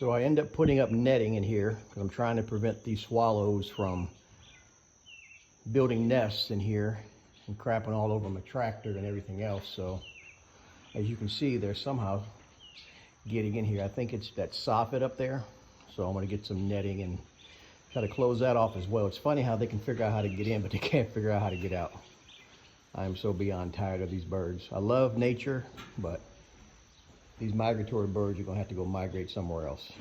So I end up putting up netting in here because I'm trying to prevent these swallows from building nests in here and crapping all over my tractor and everything else. So as you can see, they're somehow getting in here. I think it's that soffit up there. So I'm gonna get some netting and try to close that off as well. It's funny how they can figure out how to get in, but they can't figure out how to get out. I am so beyond tired of these birds. I love nature, but these migratory birds are gonna have to go migrate somewhere else.